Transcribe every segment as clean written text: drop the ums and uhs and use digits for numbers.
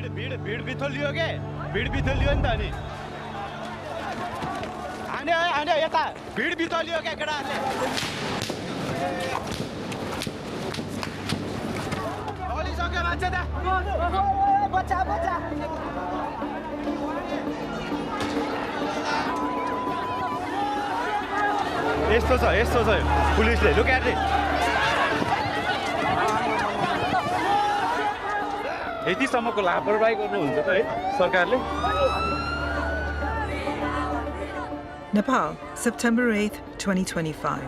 भिड बिथोलियो के भिड बिथोलियो नि त अनि आने यता भिड बिथोलियो के केटाहरुले ओली सक्यो मान्छे त बच्चा यस्तो छ पुलिसले लुक एट यतिसम्मको लापरवाही गर्नुहुन्छ त है सरकारले Nepal, September 8, 2025.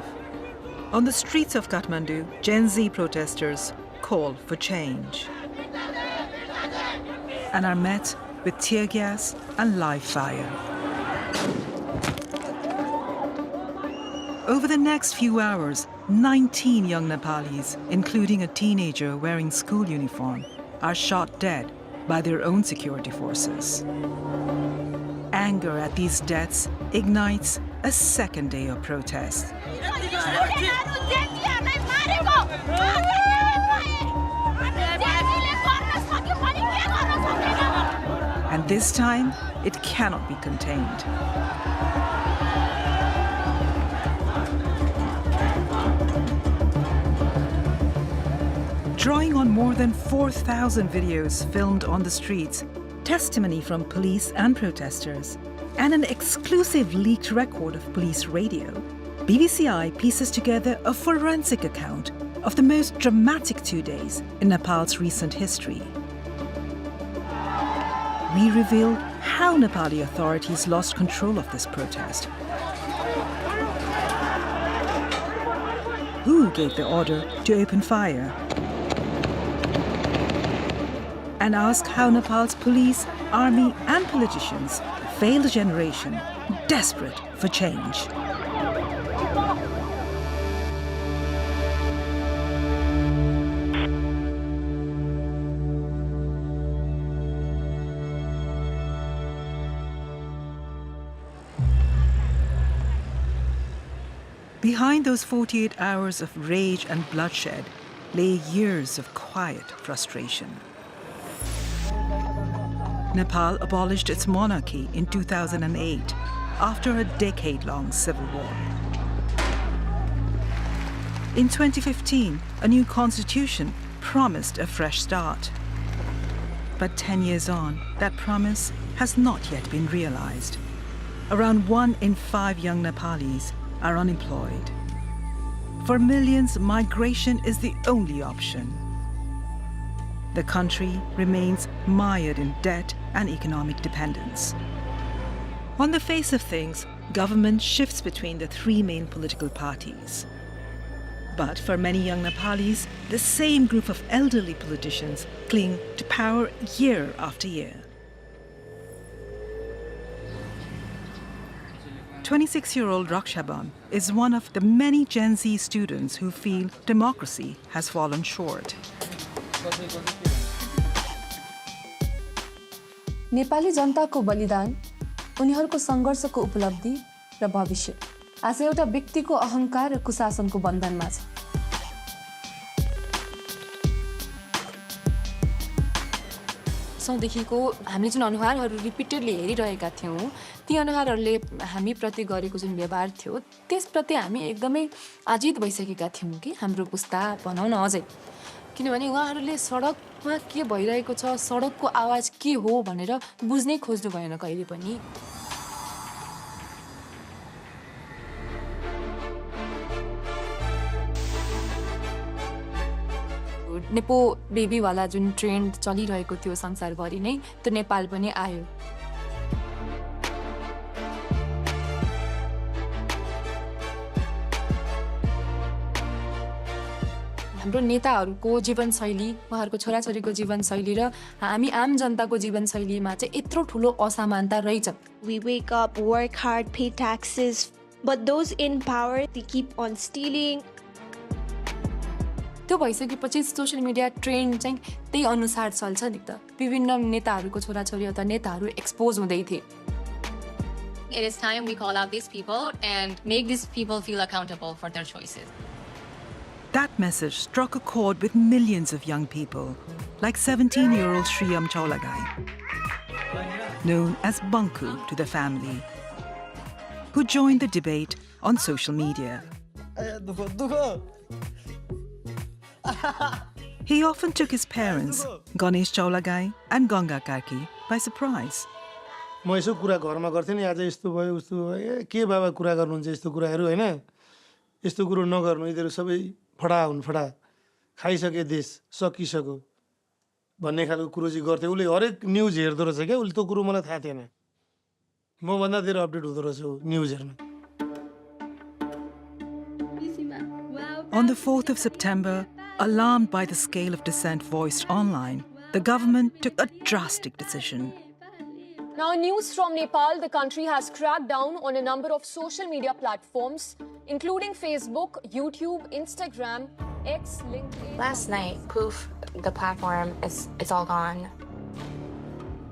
On the streets of Kathmandu, Gen Z protesters call for change and are met with tear gas and live fire. Over the next few hours, 19 young Nepalis, including a teenager wearing school uniform, are shot dead by their own security forces. Anger at these deaths ignites a second day of protest. And this time, it cannot be contained. Drawing on more than 4,000 videos filmed on the streets, testimony from police and protesters, and an exclusive leaked record of police radio, BBCI pieces together a forensic account of the most dramatic 2 days in Nepal's recent history. We reveal how Nepali authorities lost control of this protest, who gave the order to open fire, and ask how Nepal's police, army, and politicians failed a generation desperate for change. Behind those 48 hours of rage and bloodshed lay years of quiet frustration. Nepal abolished its monarchy in 2008 after a decade-long civil war. In 2015, a new constitution promised a fresh start. But 10 years on, that promise has not yet been realized. Around 1 in 5 young Nepalis are unemployed. For millions, migration is the only option. The country remains mired in debt and economic dependence. On the face of things, government shifts between the 3 main political parties. But for many young Nepalis, the same group of elderly politicians cling to power year after year. 26-year-old Rakshaban is one of the many Gen Z students who feel democracy has fallen short. Nepali जनताको बलिदान, उनीहरूको सङ्घर्षको उपलब्धि र भविष्य आज एउटा व्यक्तिको अहंकार र कुशासनको बन्धनमा छ। सौदेखिको हामीले जुन अनुहारहरू रिपिटेडली हेरिरहेका थियौँ, ती अनुहारहरूले हामी प्रति गरेको जुन व्यवहार थियो, त्यसप्रति हामी एकदमै आजित भइसकेका थियौँ कि हाम्रो पुस्ता बनाउन अझै। किनभने उहाँहरूले सडकमा के भइरहेको छ, सडकको आवाज के हो भनेर बुझ्नै खोज्नु भएन कहिले पनि। नेपो बेबीवाला जुन ट्रेन्ड चलिरहेको थियो संसारभरि नै, त्यो नेपाल पनि आयो। हाम्रो नेताहरूको जीवनशैली, उहाँहरूको छोराछोरीको जीवनशैली र हामी आम जनताको जीवनशैलीमा चाहिँ यत्रो ठुलो असमानता रहेछ। We wake up, work hard, pay taxes, but those in power, they keep on stealing. त्यो भइसकेपछि सोशल मिडिया ट्रेन्ड चाहिँ त्यही अनुसार चल्छ नि त। विभिन्न नेताहरूको छोराछोरी अथवा नेताहरू एक्सपोज हुँदै थिए। It is time we call out these people and make these people feel accountable for their choices. That message struck a chord with millions of young people, like 17-year-old Shriyam Chaulagai, known as Bunku to the family, who joined the debate on social media. He often took his parents, Ganesh Chaulagai and Ganga Karki, by surprise. म यसो कुरा घरमा गर्थेँ नि आज यस्तो भयो उस्तो भयो के बाबा कुरा गर्नुहुन्छ यस्तो कुराहरू हैन यस्तो कुरो नगर्नु यिनीहरू सबै फडा हुन् फडा खाइसके देश सकिसक्यो भन्ने खालको कुरो चाहिँ गर्थे उले हरेक न्यूज हेर्दो रहेछ के उले त्यो कुरो मलाई थाहा थिएन म भन्दा धेरै अपडेट हुँदो रहेछ न्यूज हेर्न On the 4th of September, alarmed by the scale of dissent voiced online, the government took a drastic decision. Now, news from Nepal, the country has cracked down on a number of social media platforms, including Facebook, YouTube, Instagram, X, LinkedIn. Last night, poof, the platform, it's all gone.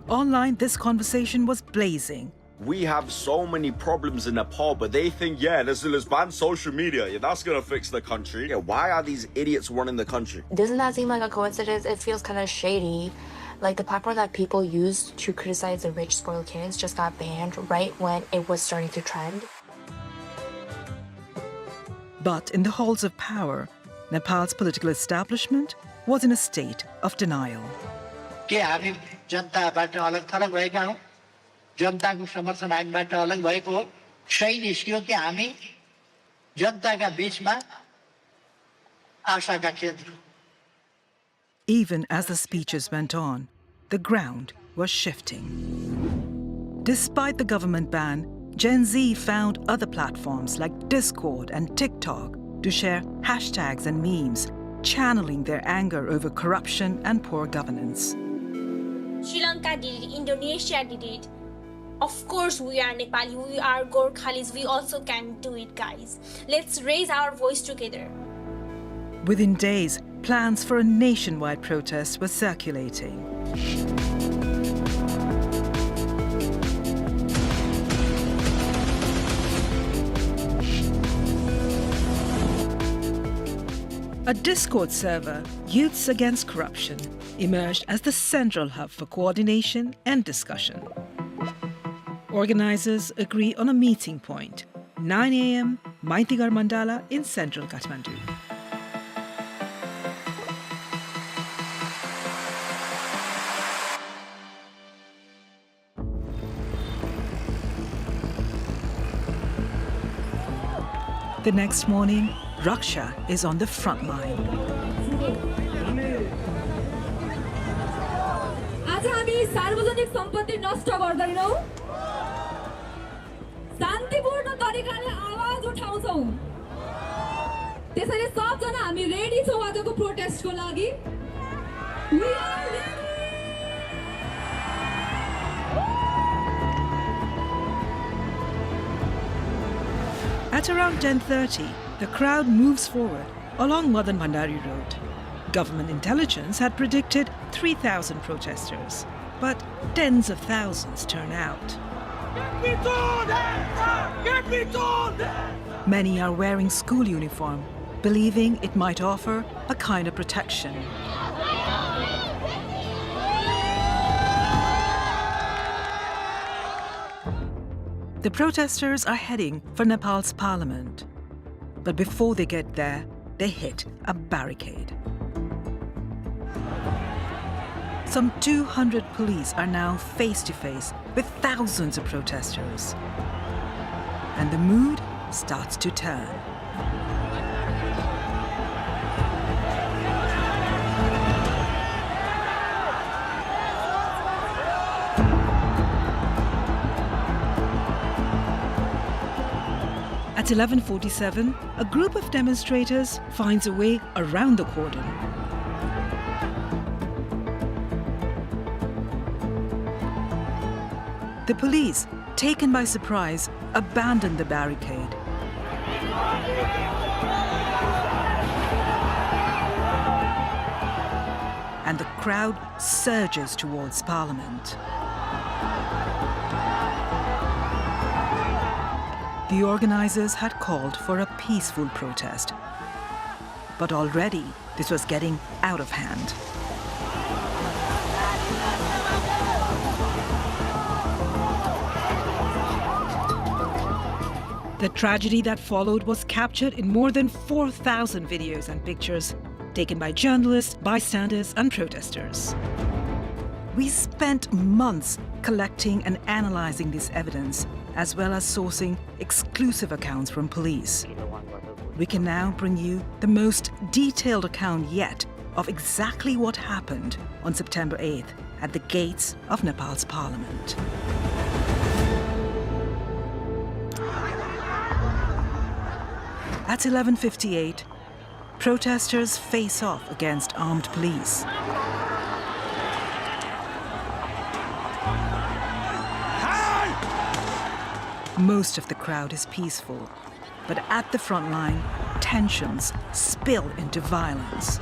Online, this conversation was blazing. We have so many problems in Nepal, but they think, yeah, let's ban social media. Yeah, that's going to fix the country. Yeah, why are these idiots running the country? Doesn't that seem like a coincidence? It feels kind of shady. Like the platform that people used to criticize the rich, spoiled kids just got banned right when it was starting to trend. But in the halls of power, Nepal's political establishment was in a state of denial. जनताको समर्थन हामीबाट अलग भएको हो सही निस्क्यो कि हामी जनताका बीचमा आशाका केन्द्र Even as the speeches went on, the ground was shifting. Despite the government ban, Gen Z found other platforms like Discord and TikTok to share hashtags and memes, channeling their anger over corruption and poor governance. Sri Lanka did it, Indonesia did it. Of course, we are Nepali, we are Gorkhalis, we also can do it, guys. Let's raise our voice together. Within days, plans for a nationwide protest were circulating. A Discord server, Youths Against Corruption, emerged as the central hub for coordination and discussion. Organizers agree on a meeting point, 9 a.m., Maitigar Mandala in central Kathmandu. The next morning, Raksha is on the front line. आज हामी सार्वजनिक सम्पत्ति नष्ट गर्दैनौं शान्तिपूर्ण तरिकाले आवाज उठाउँछौं त्यसैले सबजना हामी रेडी छौं आजको प्रोटेस्टको लागि We are ready! At around 10:30, the crowd moves forward along Madan Bhandari Road. Government intelligence had predicted 3,000 protesters, but tens of thousands turn out. Many are wearing school uniform, believing it might offer a kind of protection. The protesters are heading for Nepal's parliament. But before they get there, they hit a barricade. Some 200 police are now face to face with thousands of protesters. And the mood starts to turn. At 11:47, a group of demonstrators finds a way around the cordon. The police, taken by surprise, abandon the barricade. And the crowd surges towards Parliament. The organizers had called for a peaceful protest. But already, this was getting out of hand. The tragedy that followed was captured in more than 4,000 videos and pictures taken by journalists, bystanders, and protesters. We spent months collecting and analyzing this evidence, as well as sourcing exclusive accounts from police. We can now bring you the most detailed account yet of exactly what happened on September 8th at the gates of Nepal's parliament. At 11:58, protesters face off against armed police. Most of the crowd is peaceful, but at the front line, tensions spill into violence.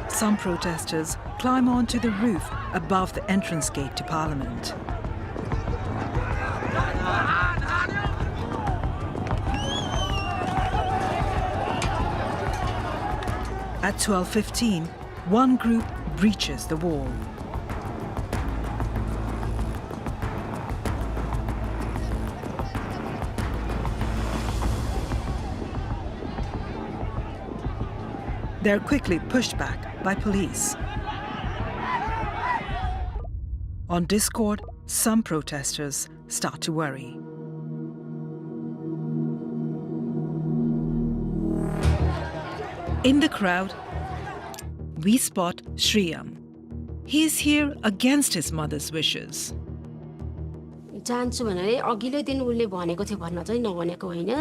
Some protesters climb onto the roof above the entrance gate to Parliament. At 12:15, one group breaches the wall. They're quickly pushed back by police. On Discord, some protesters start to worry. In the crowd, we spot Shriyam. He is here against his mother's wishes. जान्छु भनेर अघिल्लै दिन उले भनेको थियो भन्न चाहिँ नभनेको होइन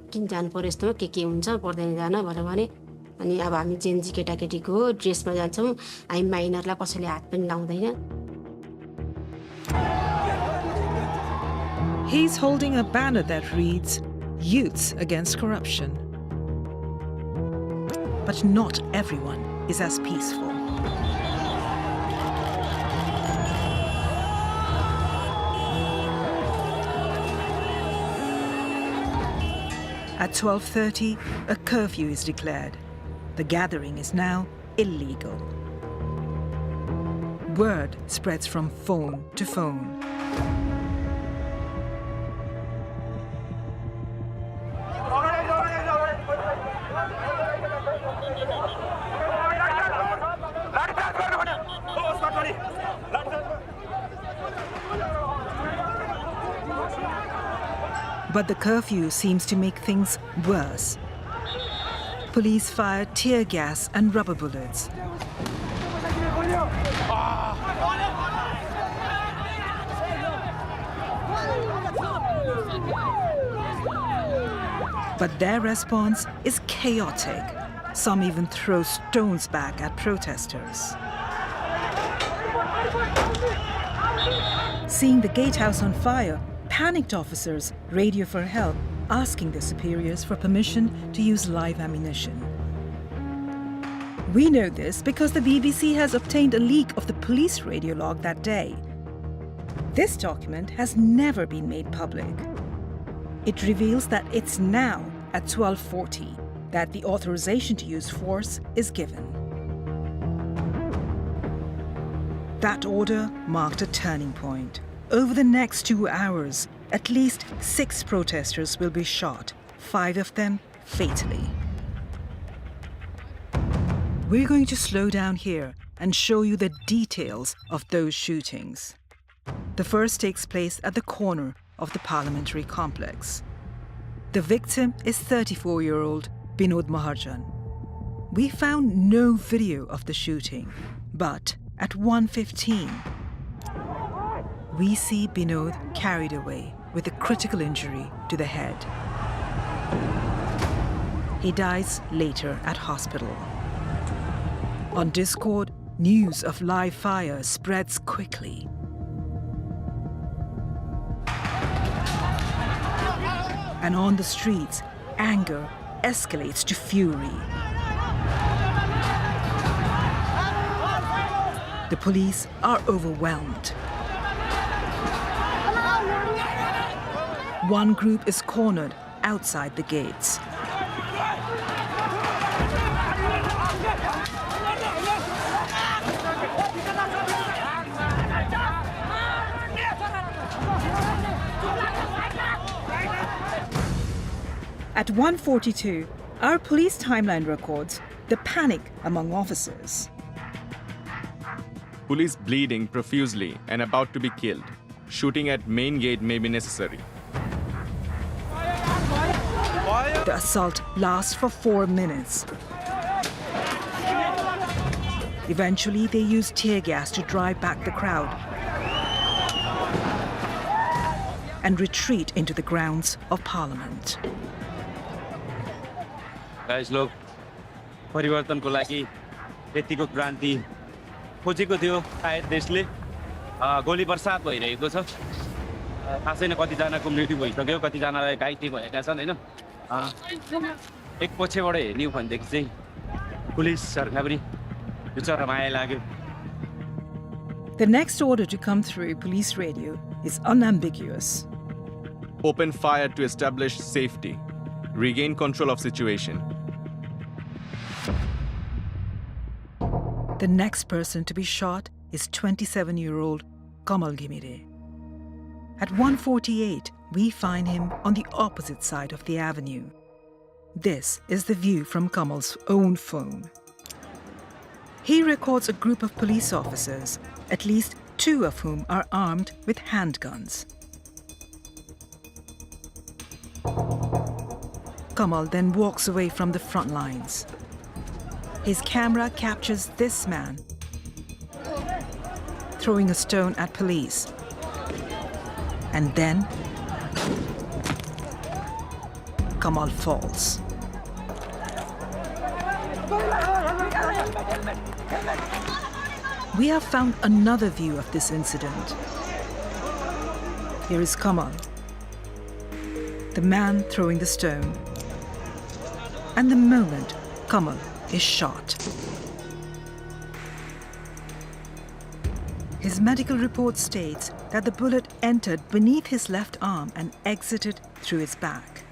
किन जानु पर्यो यस्तोमा के हुन्छ पर्दैन जान भनेर भने अनि अब हामी जेन्जी केटाकेटीको ड्रेसमा जान्छौँ हामी माइनरलाई कसैले हात पनि लाउँदैन. He's holding a banner that reads, "Youths Against Corruption." But not everyone is as peaceful. At 12:30, a curfew is declared. The gathering is now illegal. Word spreads from phone to phone. But the curfew seems to make things worse. Police fire tear gas and rubber bullets. But their response is chaotic. Some even throw stones back at protesters. Seeing the gatehouse on fire, panicked officers radio for help, asking their superiors for permission to use live ammunition. We know this because the BBC has obtained a leak of the police radio log that day. This document has never been made public. It reveals that it's now at 12:40 that the authorization to use force is given. That order marked a turning point. Over the next 2 hours, at least 6 protesters will be shot, 5 of them fatally. We're going to slow down here and show you the details of those shootings. The first takes place at the corner of the parliamentary complex. The victim is 34-year-old Binod Maharjan. We found no video of the shooting, but at 1:15, we see Binod carried away with a critical injury to the head. He dies later at hospital. On Discord, news of live fire spreads quickly. And on the streets, anger escalates to fury. The police are overwhelmed. One group is cornered outside the gates. At 1:42, our police timeline records the panic among officers. Police bleeding profusely and about to be killed. Shooting at main gate may be necessary. The assault lasts for 4 minutes. Eventually, they use tear gas to drive back the crowd and retreat into the grounds of Parliament. Guys लोग परिवर्तनको लागि यतिको क्रान्ति खोजेको थियो सायद देशले गोली बर्सात भइरहेको छ खासै न कतिजनाको मृत्यु भइसक्यो कतिजनालाई घाइते भएका छन् हैन एक पछिबाट हेर्ने हो भनेदेखि चाहिँ पुलिस सरकार पनि बिचरा माया लाग्यो. The next order to come through police radio is unambiguous. Open fire to establish safety. Regain control of situation. The next person to be shot is 27-year-old Kamal Ghimire. At 1:48, we find him on the opposite side of the avenue. This is the view from Kamal's own phone. He records a group of police officers, at least 2 of whom are armed with handguns. Kamal then walks away from the front lines. His camera captures this man throwing a stone at police. And then Kamal falls. We have found another view of this incident. Here is Kamal, the man throwing the stone, and the moment Kamal is shot. His medical report states that the bullet entered beneath his left arm and exited through his back.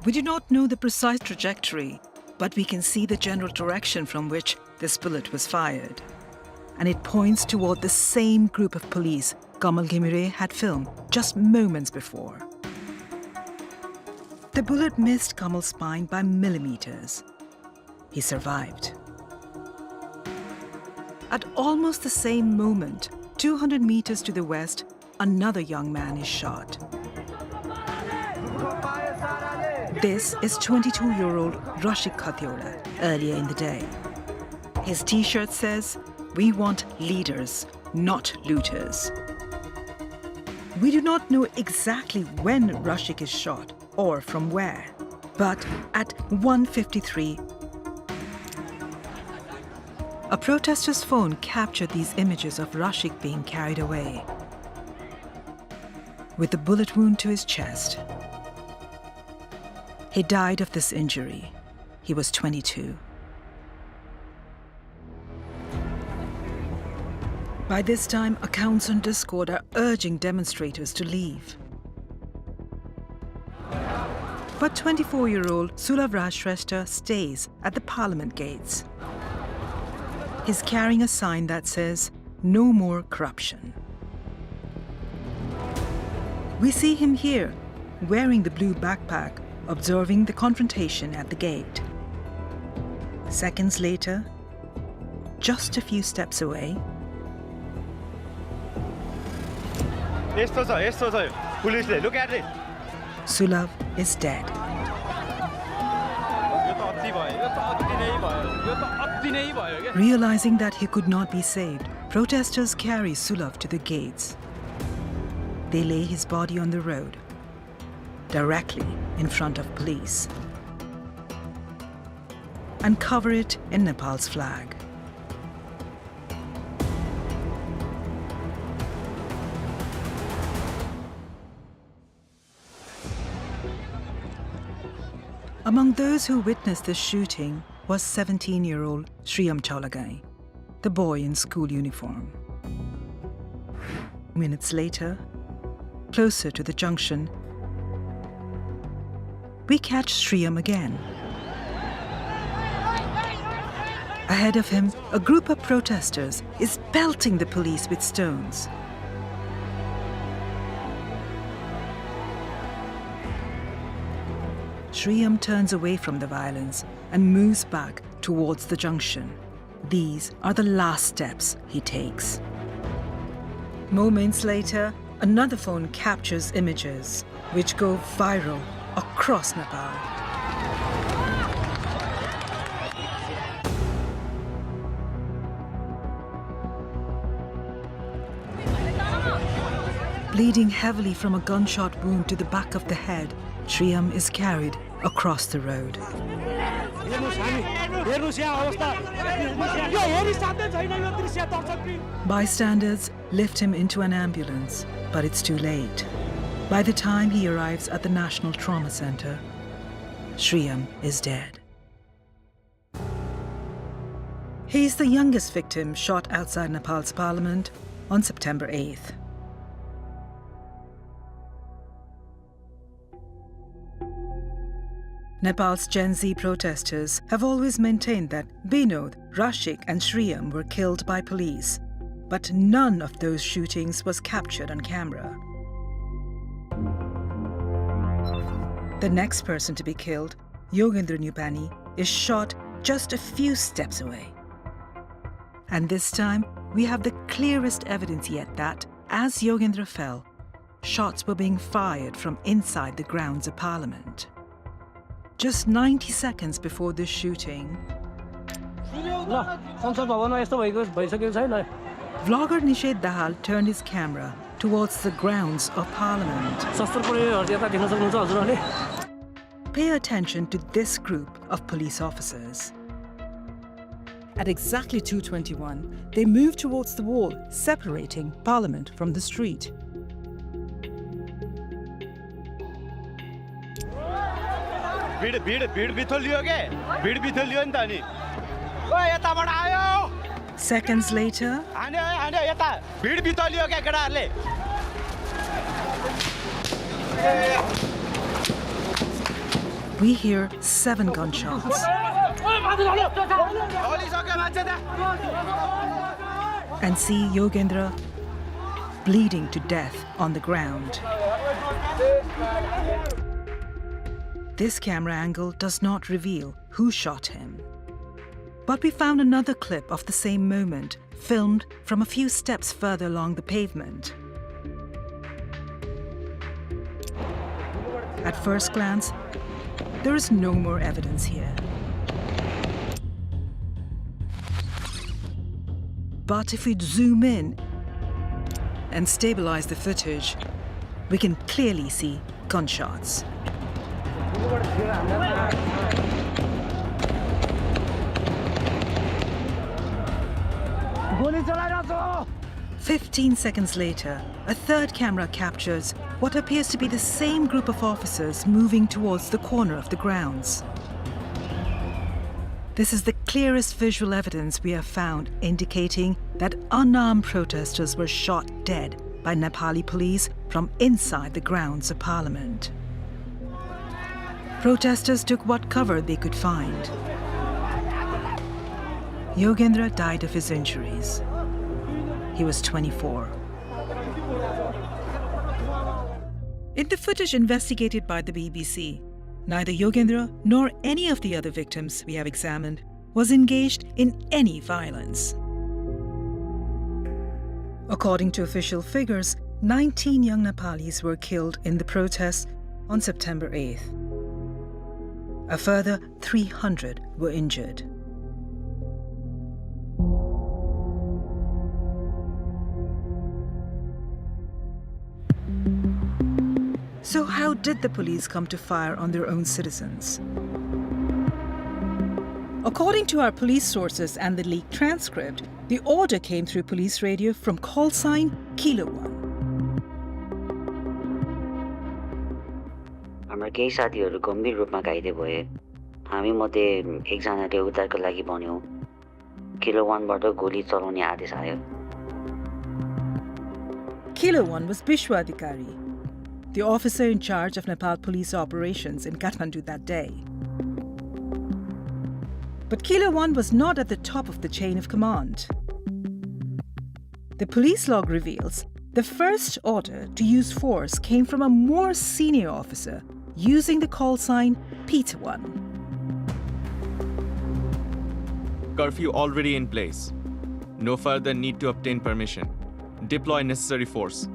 We do not know the precise trajectory, but we can see the general direction from which this bullet was fired. And it points toward the same group of police Kamal Ghimire had filmed just moments before. The bullet missed Kamal's spine by millimeters. He survived. At almost the same moment, 200 meters to the west, another young man is shot. This is 22-year-old Rashik Khatiola earlier in the day. His t-shirt says, "We want leaders, not looters." We do not know exactly when Rashik is shot or from where, but at 1:53, a protester's phone captured these images of Rashik being carried away with a bullet wound to his chest. He died of this injury. He was 22. By this time, accounts on Discord are urging demonstrators to leave. But 24-year-old Sulav Rajshrestha stays at the parliament gates. He's carrying a sign that says, "No more corruption." We see him here, wearing the blue backpack, observing the confrontation at the gate. Seconds later, just a few steps away, look at it. Sulav is dead. Realizing that he could not be saved, protesters carry Sulav to the gates. They lay his body on the road, directly in front of police, and cover it in Nepal's flag. Among those who witnessed the shooting was 17-year-old Shriyam Chaulagai, the boy in school uniform. Minutes later, closer to the junction, we catch Sriam again. Ahead of him, a group of protesters is pelting the police with stones. Sriam turns away from the violence and moves back towards the junction. These are the last steps he takes. Moments later, another phone captures images which go viral across Nepal. Bleeding heavily from a gunshot wound to the back of the head, Sriam is carried across the road. Bystanders lift him into an ambulance, but it's too late. By the time he arrives at the National Trauma Center, Sriam is dead. He's the youngest victim shot outside Nepal's parliament on September 8th. Nepal's Gen Z protesters have always maintained that Binod, Rashik and Sriam were killed by police, but none of those shootings was captured on camera. The next person to be killed, Yogendra Nupani, is shot just a few steps away. And this time, we have the clearest evidence yet that, as Yogendra fell, shots were being fired from inside the grounds of Parliament. Just 90 seconds before this shooting, vlogger Nishad Dahal turned his camera towards the grounds of Parliament. Pay attention to this group of police officers. At exactly 2:21, they move towards the wall, separating Parliament from the street. Seconds later, we hear 7 gunshots and see Yogendra bleeding to death on the ground. This camera angle does not reveal who shot him. But we found another clip of the same moment, filmed from a few steps further along the pavement. At first glance, there is no more evidence here. But if we zoom in and stabilize the footage, we can clearly see gunshots. 15 seconds later, a third camera captures what appears to be the same group of officers moving towards the corner of the grounds. This is the clearest visual evidence we have found indicating that unarmed protesters were shot dead by Nepali police from inside the grounds of Parliament. Protesters took what cover they could find. Yogendra died of his injuries. He was 24. In the footage investigated by the BBC, neither Yogendra nor any of the other victims we have examined was engaged in any violence. According to official figures, 19 young Nepalis were killed in the protests on September 8th. A further 300 were injured. So how did the police come to fire on their own citizens? According to our police sources and the leaked transcript, the order came through police radio from call sign Kilo 1. हाम्रो केही साथीहरू गम्भीर रूपमा घाइते भए हामी मध्ये एकजनाले उद्धारको लागि भन्यो किलो 1 बाट गोली चलाउने आदेश आयो Kilo 1 was Bishwa Adhikari. the officer in charge of Nepal police operations in Kathmandu that day. But Kilo 1 was not at the top of the chain of command. The police log reveals the first order to use force came from a more senior officer using the call sign Peter 1. Curfew already in place. No further need to obtain permission. Deploy necessary force.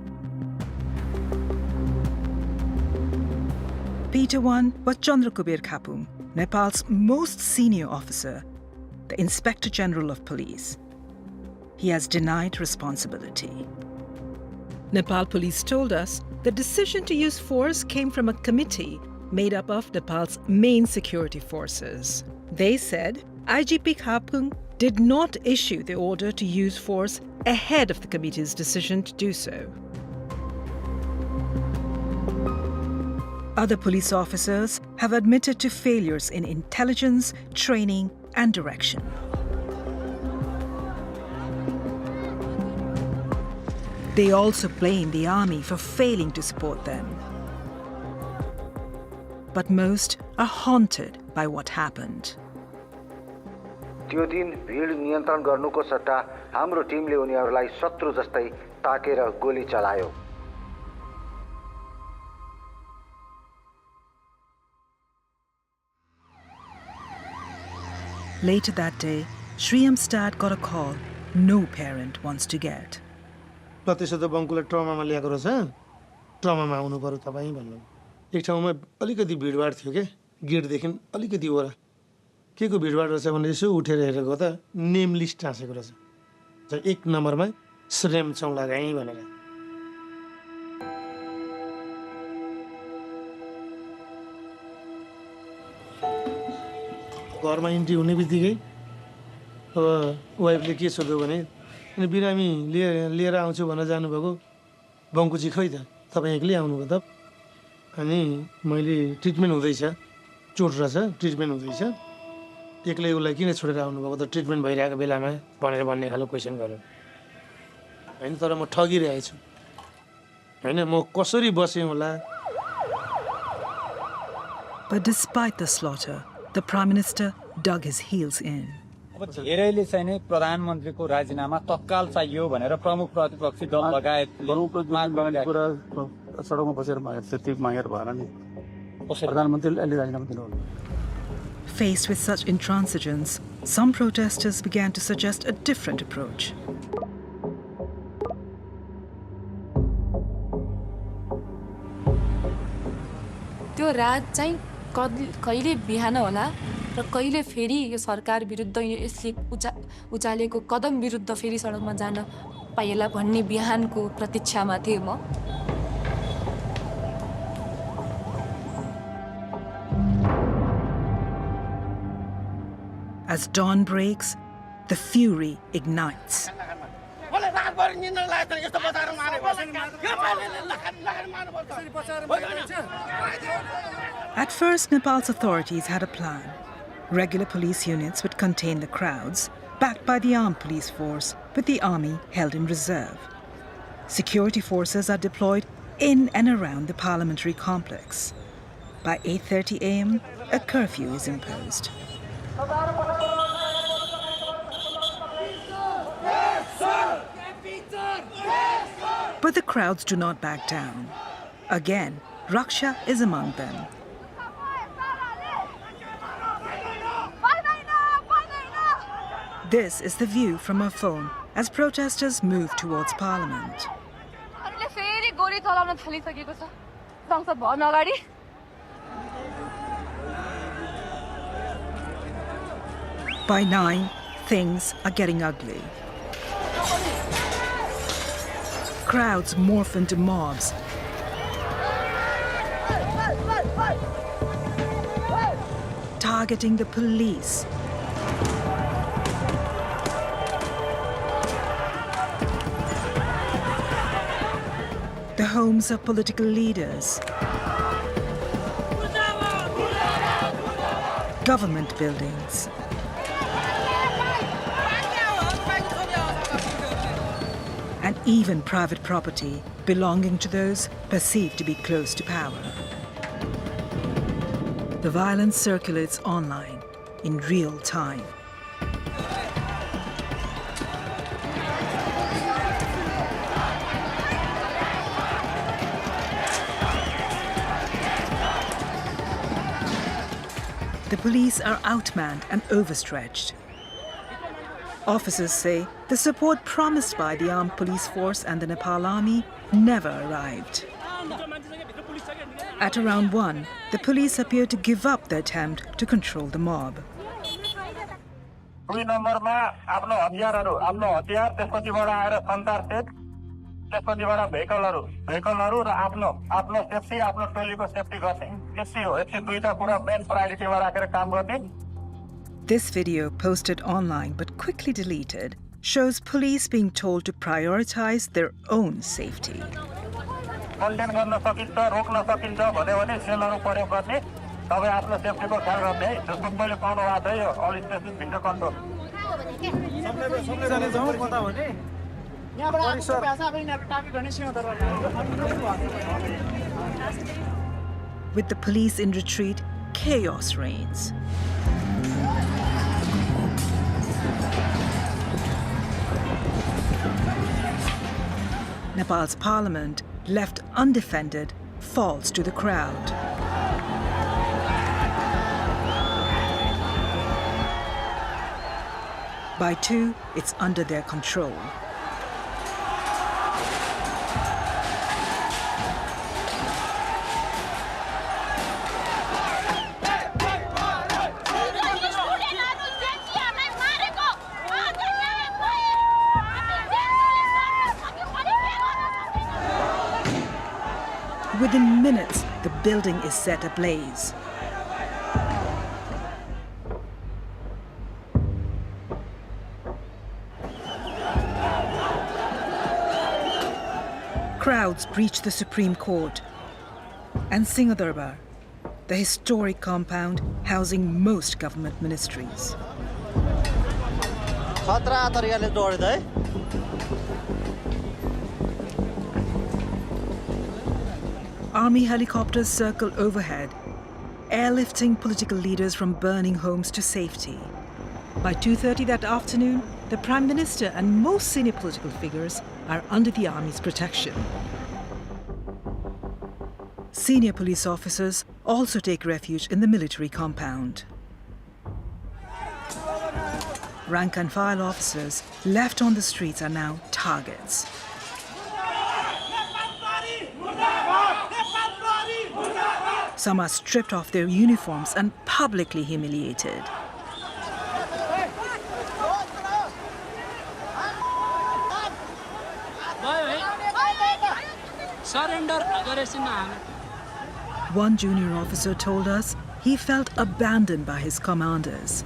Peter 1 was Chandrakubir Khapung, Nepal's most senior officer, the Inspector General of Police. He has denied responsibility. Nepal police told us the decision to use force came from a committee made up of Nepal's main security forces. They said IGP Khapung did not issue the order to use force ahead of the committee's decision to do so. Other police officers have admitted to failures in intelligence, training, and direction. They also blame the army for failing to support them. But most are haunted by what happened. त्यो दिन भिड नियन्त्रण गर्नुको सट्टा हाम्रो टिमले उनीहरूलाई शत्रु जस्तै ताकेर गोली चलायो. Later that day, Shriyam's dad got a call no parent wants to get. त्यसो त बङ्कुलाई ट्रमामा ल्याएको रहेछ. ट्रमामा आउनु पर्यो तपाईँ भन्नु. एक ठाउँमा अलिकति भिडभाड थियो के गेटदेखि अलिकति ओरा. के को भिडभाड रहेछ भने यसो उठेर हेरेको त नेम लिस्ट टाँसेको रहेछ. एक नम्बरमा श्रेम चौलागाई भनेर. घरमा इन्ट्री हुने बित्तिकै अब वाइफले के सोध्यो भने अनि बिरामी लिएर आउँछु भनेर जानुभएको बङ्कुची खै त तपाईँ एक्लै आउनुभयो त. अनि मैले ट्रिटमेन्ट हुँदैछ, चोट रहेछ, ट्रिटमेन्ट हुँदैछ, एक्लै उसलाई किन छोडेर आउनुभएको त ट्रिटमेन्ट भइरहेको बेलामा भनेर भन्ने खालको क्वेसन गर्यो. होइन तर म ठगिरहेछु. होइन म कसरी बसेँ होला. But despite the slaughter, the Prime Minister dug his heels in. अब धेरैले चाहिँ नि प्रधानमन्त्रीको राजीनामा तत्काल चाहियो भनेर प्रमुख प्रतिपक्षी दल लगायत सडकमा बसेर मागेर त्यति मागेर भएन नि. प्रधानमन्त्रीले अहिले राजीनामा दिनु. Faced with such intransigence, some protesters began to suggest a different approach. त्यो रात चाहिँ कहिले बिहान होला र कहिले फेरि यो सरकार विरुद्ध यसले उचालेको कदम विरुद्ध फेरि सडकमा जान पाइएला भन्ने बिहानको प्रतीक्षामा थिएँ म. As dawn breaks, the fury ignites. At first, Nepal's authorities had a plan. Regular police units would contain the crowds, backed by the armed police force, with the army held in reserve. Security forces are deployed in and around the parliamentary complex. By 8:30 a.m., a curfew is imposed. But the crowds do not back down. Again, Raksha is among them. This is the view from her phone as protesters move towards Parliament. By 9, things are getting ugly. Crowds morph into mobs. Targeting the police. The homes of political leaders. Government buildings. And even private property belonging to those perceived to be close to power. The violence circulates online in real time. The police are outmanned and overstretched. Officers say the support promised by the armed police force and the Nepal army never arrived. At around 1, the police appear to give up the attempt to control the mob. This video, posted online but quickly deleted, shows police being told to prioritize their own safety. With the police in retreat, chaos reigns. Nepal's parliament, left undefended, falls to the crowd. By 2, it's under their control. Within minutes, the building is set ablaze. Crowds breach the Supreme Court and Singadarbar, the historic compound housing most government ministries. Army helicopters circle overhead, airlifting political leaders from burning homes to safety. By 2:30 that afternoon, the Prime Minister and most senior political figures are under the army's protection. Senior police officers also take refuge in the military compound. Rank and file officers left on the streets are now targets. Some are stripped of their uniforms and publicly humiliated. One junior officer told us he felt abandoned by his commanders.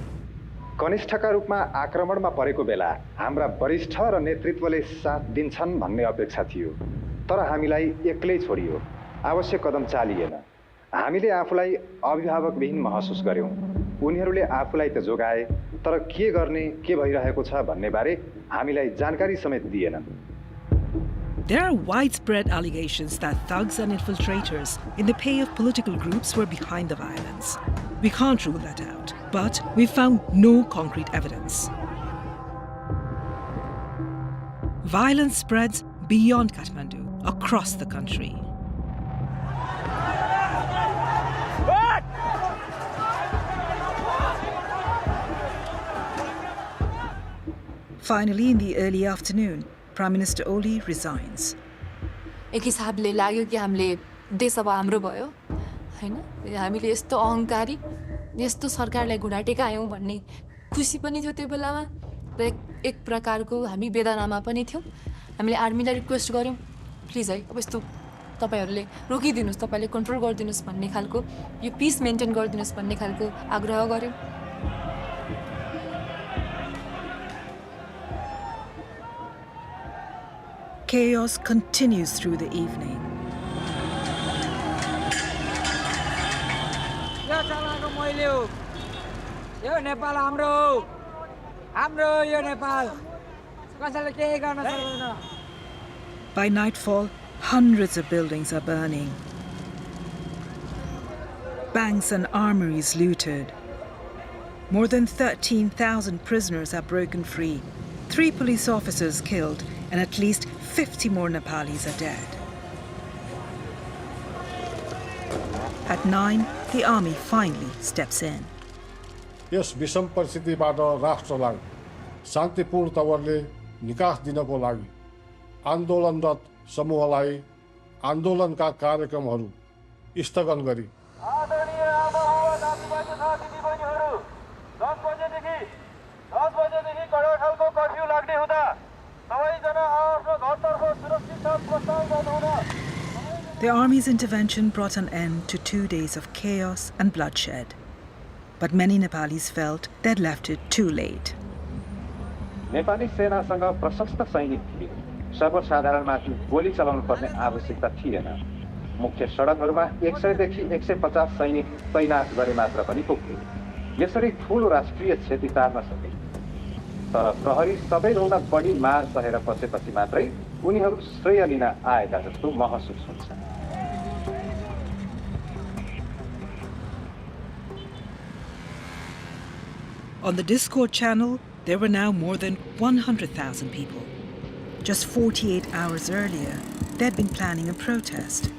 कनिष्ठका रूपमा आक्रमणमा परेको बेला हाम्रा वरिष्ठ र नेतृत्वले साथ दिन्छन् भन्ने अपेक्षा थियो, तर हामीलाई एक्लै छोडियो। आवश्यक कदम चालिएन। हामीले आफूलाई अभिभावकविहीन महसुस गर्यौं। उनीहरूले आफूलाई त जोगाए, तर के गर्ने, के भइरहेको छ भन्ने बारे हामीलाई जानकारी समेत दिएनन्। There are widespread allegations that thugs and infiltrators in the pay of political groups were behind the violence. We can't rule that out, but we found no concrete evidence. Violence spreads beyond Kathmandu, across the country. Finally, in the early afternoon, Prime Minister Oli resigns. एक हिसाबले लाग्यो कि हामीले देश अब हाम्रो भयो हैन, हामीले यस्तो अहंकारी, यस्तो सरकारलाई घुँडा टेकायौं भन्ने खुसी पनि थियो त्यो बेलामा र एक प्रकारको हामी वेदनामा पनि थियौं। हामीले आर्मीलाई रिक्वेस्ट गर्यौं, प्लिज है अब यस्तो तपाईहरुले रोकिदिनुस्, तपाईले कन्ट्रोल गरिदिनुस् भन्ने खालको, यो पीस मेन्टेन गरिदिनुस् भन्ने खालको आग्रह गर्यौं। Chaos continues through the evening. By nightfall, Hundreds of buildings are burning. Banks and armories looted. More than 13,000 prisoners are broken free. 3 police officers killed, and at least 50 more Nepalis are dead. At 9, the army finally steps in. Yes विषम परिस्थितिबाट राष्ट्रलाई शान्तिपूर्ण तवरले निकास दिनको लागि आन्दोलनरत समूहलाई आन्दोलनका कार्यक्रमहरू स्थगन गरी आदरणीय आमाबाबा दाजुभाइ तथा दिदीबहिनीहरू 10 बजेदेखि कडा खालको कर्फ्यू लाग्ने हुँदा सबैजना आफ्नो घरतर्फ सुरक्षित साथ प्रस्थान गर्नुहुन. The army's intervention brought an end to 2 days of chaos and bloodshed. But many Nepalis felt they'd left it too late. Nepali सेनासँग प्रशस्त सैनिक थिए. सर्वसाधारणमाथि गोली चलाउनु पर्ने आवश्यकता थिएन. मुख्य सडकहरूमा 100 देखि 150 सैनिक तैनात गरे मात्र पनि पुग्थ्यो. यसरी ठूलो राष्ट्रिय क्षति टार्न सके. तर प्रहरी सबैभन्दा बढी मार सहेर बसेपछि मात्रै उनीहरू श्रेय लिन आएका जस्तो महसुस हुन्छ. On the Discord channel, there were now more than 100,000 people. Just 48 hours earlier, they'd been planning a protest.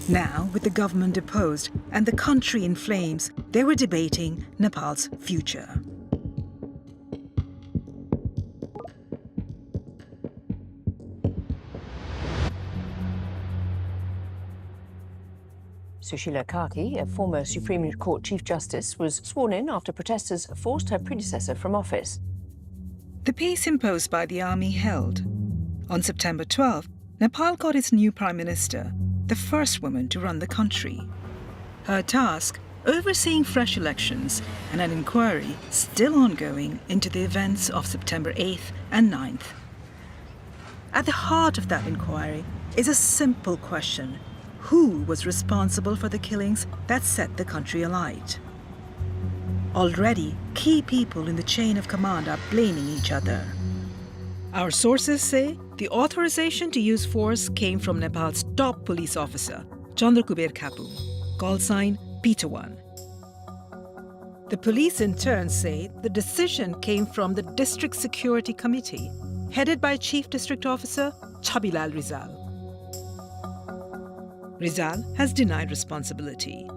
Now, with the government deposed and the country in flames, they were debating Nepal's future. Sushila Karki, a former Supreme Court Chief Justice, was sworn in after protesters forced her predecessor from office. The peace imposed by the army held. On September 12, Nepal got its new Prime Minister, the first woman to run the country. Her task, overseeing fresh elections and an inquiry still ongoing into the events of September 8th and 9th. At the heart of that inquiry is a simple question. Who was responsible for the killings that set the country alight? Already, key people in the chain of command are blaming each other. Our sources say the authorization to use force came from Nepal's top police officer, Chandrakuber Kapu, call sign Peter 1. The police in turn say the decision came from the District Security Committee, headed by Chief District Officer Chabilal Rizal. Rizal has denied responsibility.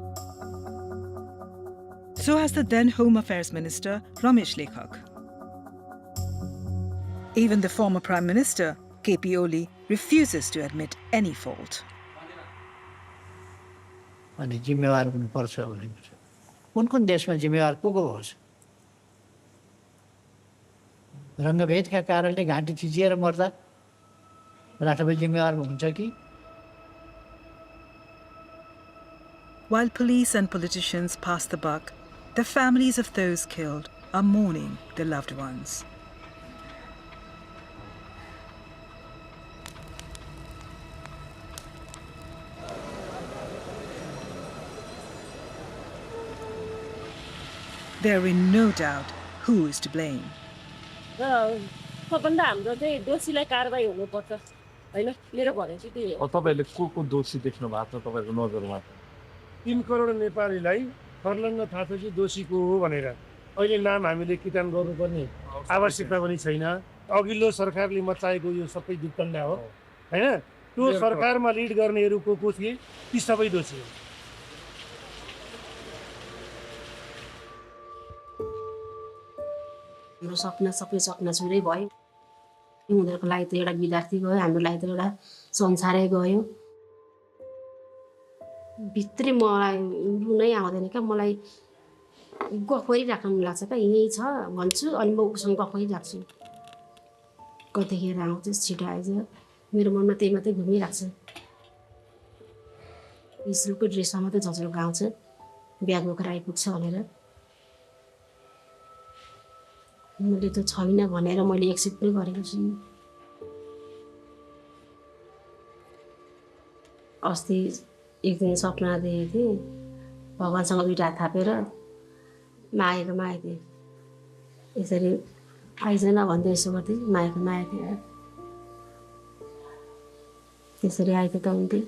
So has the then Home Affairs Minister Ramesh Lekhak. Even the former Prime Minister, KP Oli, refuses to admit any fault. अनि जिम्मेवार हुनुपर्छ भने कुन देशमा जिम्मेवार को होस् रङ्गभेदका कारणले घाँटी थिचिएर मर्दा राष्ट्रपति जिम्मेवार हुन्छ कि While police and politicians pass the buck, the families of those killed are mourning their loved ones. They're in no doubt who is to blame. सबभन्दा हाम्रो चाहिँ दोषीलाई कारबाही हुनुपर्छ हैन मेरो भनाइ चाहिँ त्यही हो तपाईले को दोषी देख्नु भएको छ तपाईको नजरमा 3 करोड नेपालीलाई फर्लङ्ग थाहा छ कि दोषी को हो भनेर अहिले नाम हामीले किटान गर्नुपर्ने आवश्यकता पनि छैन अघिल्लो सरकारले मचाएको यो सबै दुर्घटना हो हैन त्यो सरकारमा लिड गर्नेहरू को थिए ती सबै दोषी हो हाम्रो सपना सबै चकनाचुरै भयो उनीहरूको लागि त एउटा विद्यार्थी गयो हाम्रो लागि त एउटा संसारै गयो भित्री मलाई रुनै आउँदैन क्या मलाई गफ गरिराख्न मन लाग्छ क्या यही छ भन्छु अनि म उसँग गफ गरिराख्छु कतिखेर आउँछ छिटो आइज मेरो मनमा त्यही मात्रै घुमिरहेको छ स्कुलको ड्रेसमा मात्रै झचल्को आउँछ ब्याग बोकेर आइपुग्छ भनेर मैले त छैन भनेर मैले एक्सेप्ट नै गरेको छु अस्ति एक दिन सपना देखेको थिएँ भगवान्सँग 2 हात थापेर मागेको थिएँ यसरी आइज न भन्दै यसो गर्दै मागेको थिएँ त्यसरी आइपुग्दा हुन्थ्यो